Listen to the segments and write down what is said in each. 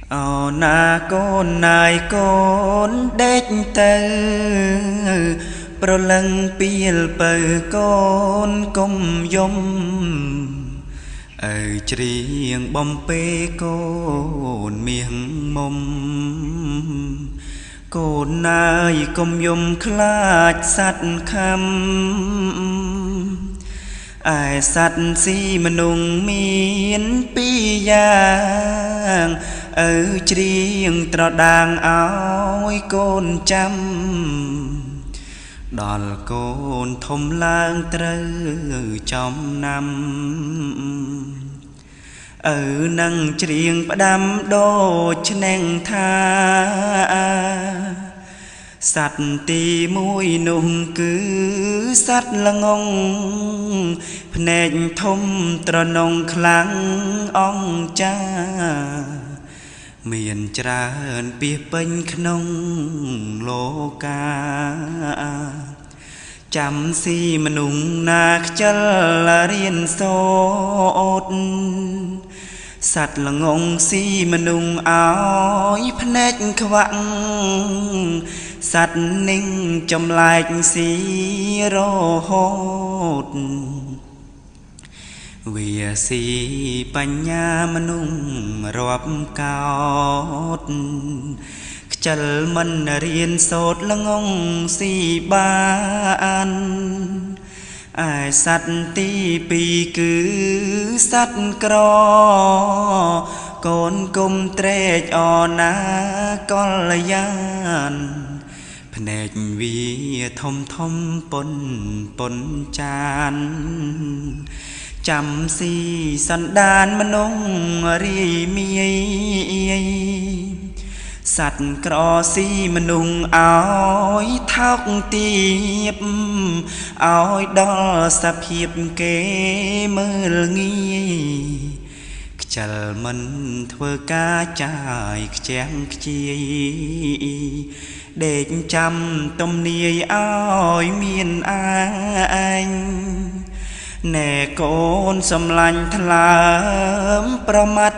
ao na con nai con đếch tơ pro lăng piel bờ con công yom ở triền bom pê con miệng mông con nai công yom khát sát khăm ai sát si menung miên pi giang ở triền trọ đàng áo con chăm đòn côn thông lang trơ trong năm ở năng triền đam đô chân tha sạch tì mũi nung cứ sạch là ngông nền thông trò nông kháng ong cha miền tràn bia bênh nông lô ca chăm si mà nung nạc chân là riêng sốt sạch là ngông si mà nung áo nét khvặng sạch ninh trong lại si rô hốt vì si bánh nha mà nung rộp cao chal mình riêng sốt là ngông si ban ai sạch ti pi cứ sạch cro con cung trê cho na con là gian nét vì thông thông pon chan chăm si sẵn đàn mà nông ri mi sạch cỏ si mà nung áo thóc tiệp áo đó sắp hiệp kế mơ nghi chal mình thưa cá chài chén chi để chăm tâm nia áo miền anh nè con xâm lanh thlam pra mắt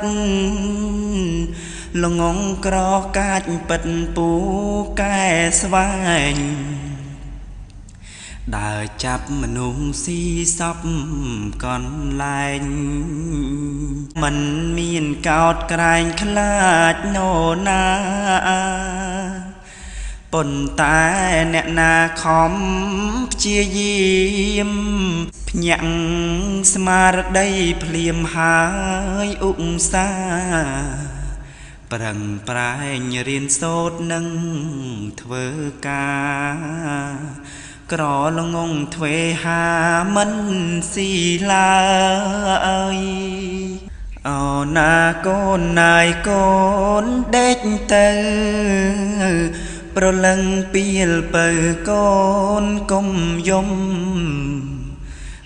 lòng ngông cro cát bật pú cái svanh đời chắp mà nung si sắp còn lành mình miền cao cành khát nô na bồn tai nè na khóm chia diêm nhặng smart đây phliêm hai ung xa bằng prai riêng sốt nâng thơ ca cỏ lông ngông thuê hà mân si la ơi ao na con nai con đếch tơ pro lăng piel bờ con công yom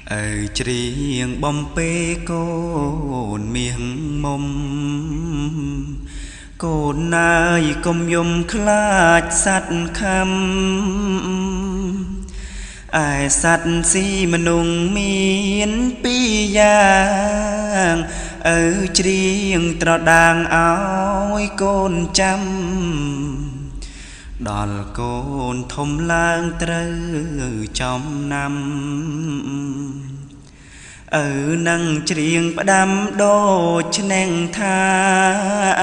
ở triền bom pê con miệng mông con nai công yom khát sát khăm ai sát si mà nung miên pi giang ở triền trọ đàng áo con chăm đòn côn thông lang trơ trong năm ở năng triền đam đô chân tha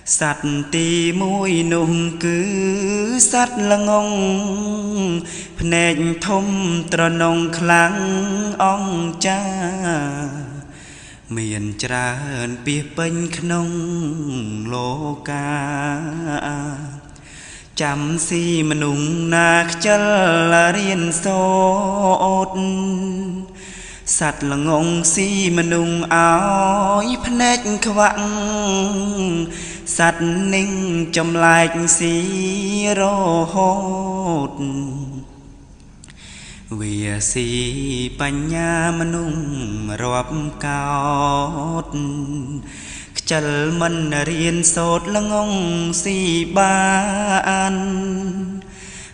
sạch tì mũi nung cứ sạch là ngông nền thông trò nông kháng ong cha miền tràn bia bênh nông lô ca chăm si mà nung nạc chân là riêng sốt sạch là ngông si mà nung áo nét khvặng sạch ninh trong lại si rô hốt vì si bánh nha mà nung rộp cao chal mình riêng sốt là ngông si ban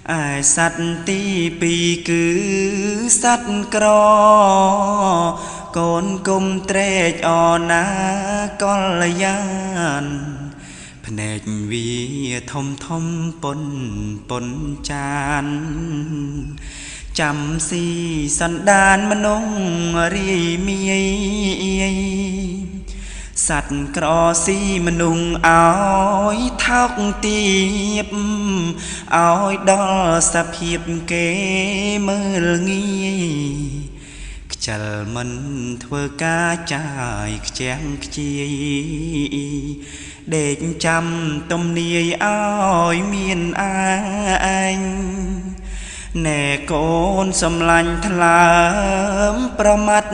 ai sạch ti pi cứ sạch cro កូនគុំត្រេកអរណាកល្យានភ្នែកវាធំធំប៉ុនចានចាំស៊ីសន្តានមនុស្សរីមាយសัตว์ក្រស៊ីមនុស្សឲ្យថោកទាបឲ្យដល់សភាពគេមើលងាយខ្ជិលមិនធ្វើការចាយខ្ជាំងខ្ជាយដេកចាំទំនាយឲ្យមានឯងណែកូនសំឡាញ់ថ្លើមប្រមាត់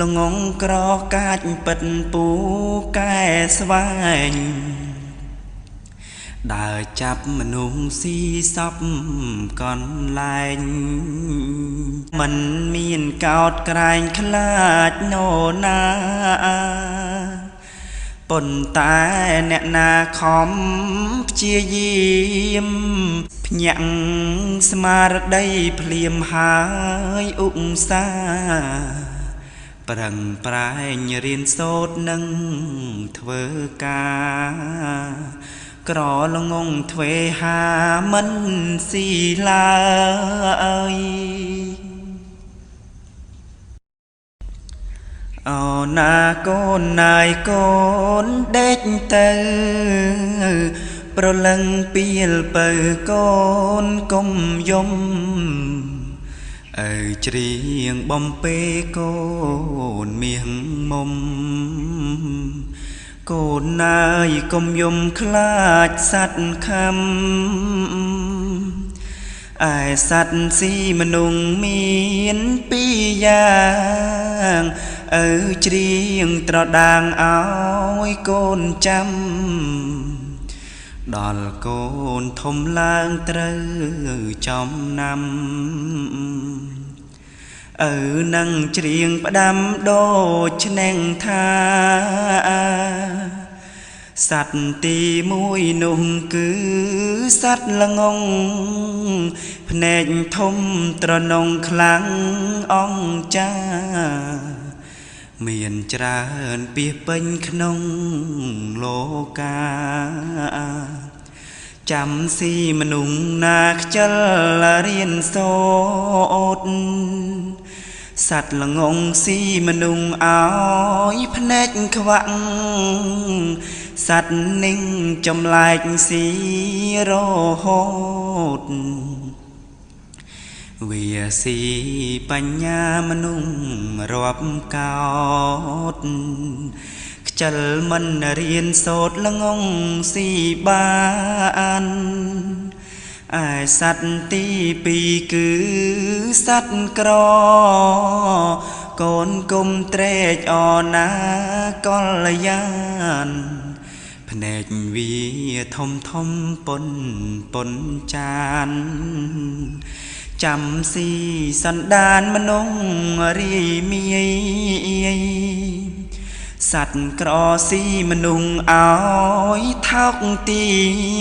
ល្ងងក្រកាច់ពិតពូកែស្វែងដើរចាប់មនុស្សស៊ីសពកន្លែងមិនមានកោតក្រែងខ្លាចណូណាប៉ុន្តែអ្នកណាខំព្យាយាមភ្ញាក់ស្មារតីភ្លាមហើយឧស្សាហ៍ប្រឹងប្រែងរៀនសូត្រនឹងធ្វើការក្រល្ងងទ្វេហាមិនស៊ីឡើយអូណាកូនណាយកូនដេកទៅប្រលឹងពៀលបើកូនកុំយំអើច្រៀងបំពេកូនមាសមុំកូនណាយកុំយំខ្លាចសត្វខំឯសត្វស៊ីមនុស្សមានពីរយ៉ាងអើច្រៀងត្រដាងឲ្យកូនចាំដល់កូនធំឡើងត្រូវចំណាំនឹងច្រៀងផ្ដាំដូចឆ្នែងថាសត្វទីមួយនោះគឺសត្វល្ងងភ្នែកធំត្រនងខ្លាំងអង្ចាមានច្រើនពាសពេញក្នុងលោកាចាំស៊ីមនុស្សណាខ្ជិលរៀនសូត្រសัตว์ល្ងងស៊ីមនុស្សឲ្យភ្នែកខ្វាក់សัตว์នឹងចម្លែកស៊ីរហូតវាស៊ីបញ្ញាមនុស្សរាប់កោតខ្ជិលមិនរៀនសូត្រល្ងងស៊ីបានឯសត្វទីពីរគឺសត្វក្រកូនគុំត្រេកអរណាកល្យានភ្នែកវាធំប៉ុនចានចាំស៊ីសន្តានមនុស្សរីមាយសัตว์ក្រស៊ីមនុស្សឲ្យថោកទា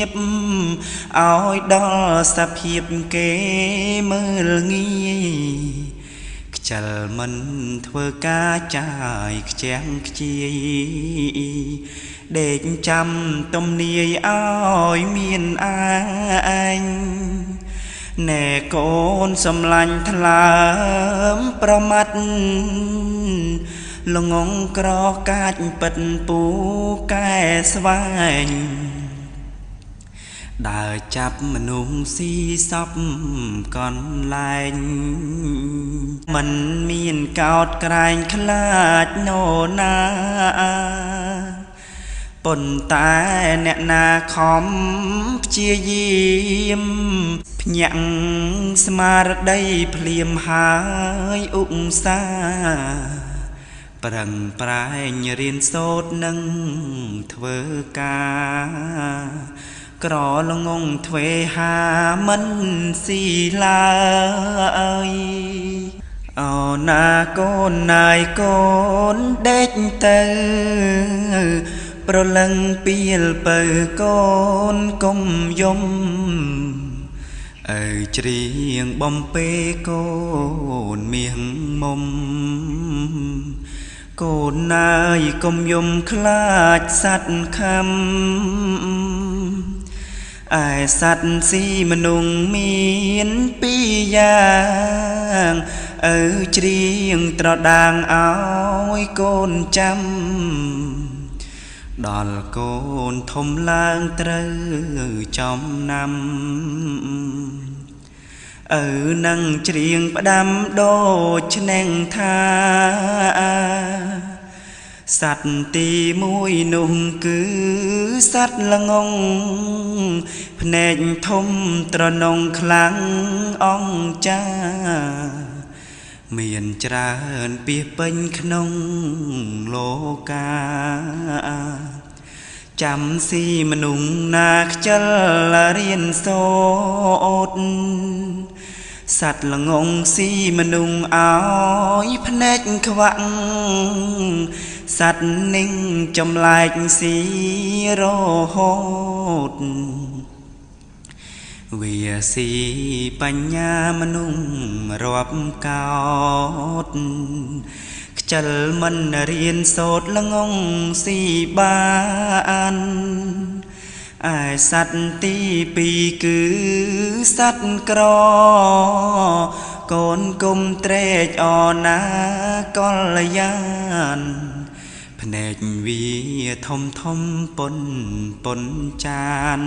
បឲ្យដល់សភាពគេមើលងាយខ្ជិលមិនធ្វើការចាយខ្ជាំងខ្ជាយដេកចាំទំនាយឲ្យមានឯងណែកូនសំឡាញ់ថ្លើមប្រមាត់ល្ងងក្រកាច់ពិតពូកែស្វែងដើរចាប់មនុស្សស៊ីសពកន្លែងមិនមានកោតក្រែងខ្លាចណូណាប៉ុន្តែអ្នកណាខំព្យាយាមភ្ញាក់ស្មារតីភ្លាមហើយឧស្សាហ៍ប្រឹងប្រែងរៀនសូត្រនឹងធ្វើការក្រល្ងងទ្វេហាមិនស៊ីឡើយអូណាកូនណាយកូនដេកទៅប្រលឹងពៀលបើកូនកុំយំ ច្រៀងបំពេកូនមាសមុំកូនណាយកុំយំខ្លាចសត្វខំឯសត្វស៊ីមនុងមានពីរយ៉ាងច្រៀងត្រដាងឲ្យកូនចាំដល់កូនធំឡើងត្រូវចំណាំនឹងច្រៀងផ្ដាំដូចនឹងថាសត្វទីមួយនោះគឺសត្វល្ងងភ្នែកធំត្រនងខ្លាំងអង្ចាមានច្រើនពាសពេញក្នុងលោកាចាំស៊ីមនុស្សណាខ្ជិលរៀនសូត្រសត្វល្ងងស៊ីមនុស្សឲ្យភ្នែកខ្វាក់សត្វនឹងចម្លែកស៊ីរហូតវាស៊ីបញ្ញាមនុស្សរាប់កោតខ្ជិលមិនរៀនសូត្រល្ងងស៊ីបានឯសត្វទីពីរគឺសត្វក្រកូនគុំត្រេកអរណាកលយានភ្នែកវាធំធំពុនចាន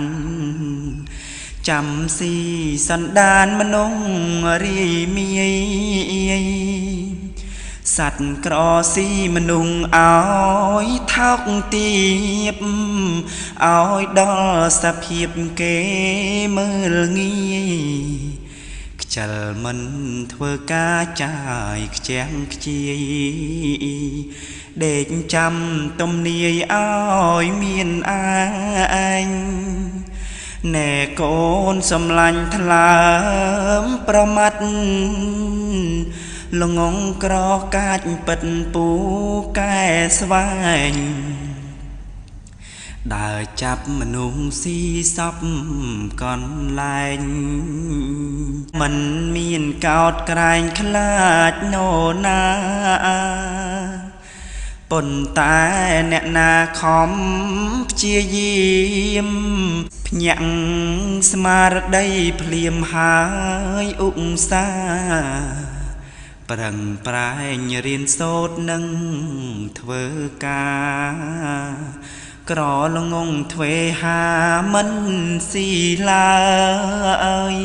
ចាំស៊ីសន្តានមនុស្សរីមាយសត្វក្រស៊ីមនុស្សឲ្យថោកទាបឲ្យដល់សភាពគេមើលងាយខ្ជិលមិនធ្វើការចាយខ្ជះខ្ជាយដេកចាំទំនាយឲ្យមានឯងណែកូនសំឡាញ់ថ្លើមប្រមាត់ល្ងងក្រកាចពិតពូកែស្វែងដើរចាប់មនុស្សស៊ីសពកន្លែងមិនមានកោតក្រែងខ្លាចណូណាប៉ុន្តែអ្នកណាខំព្យាយាមភ្ញាក់ស្មារតីភ្លាមហើយឧស្សាហ៍ប្រឹងប្រែងរៀនសូត្រនឹងធ្វើការក្រល្ងងទ្វេហាមិនស៊ីឡើយ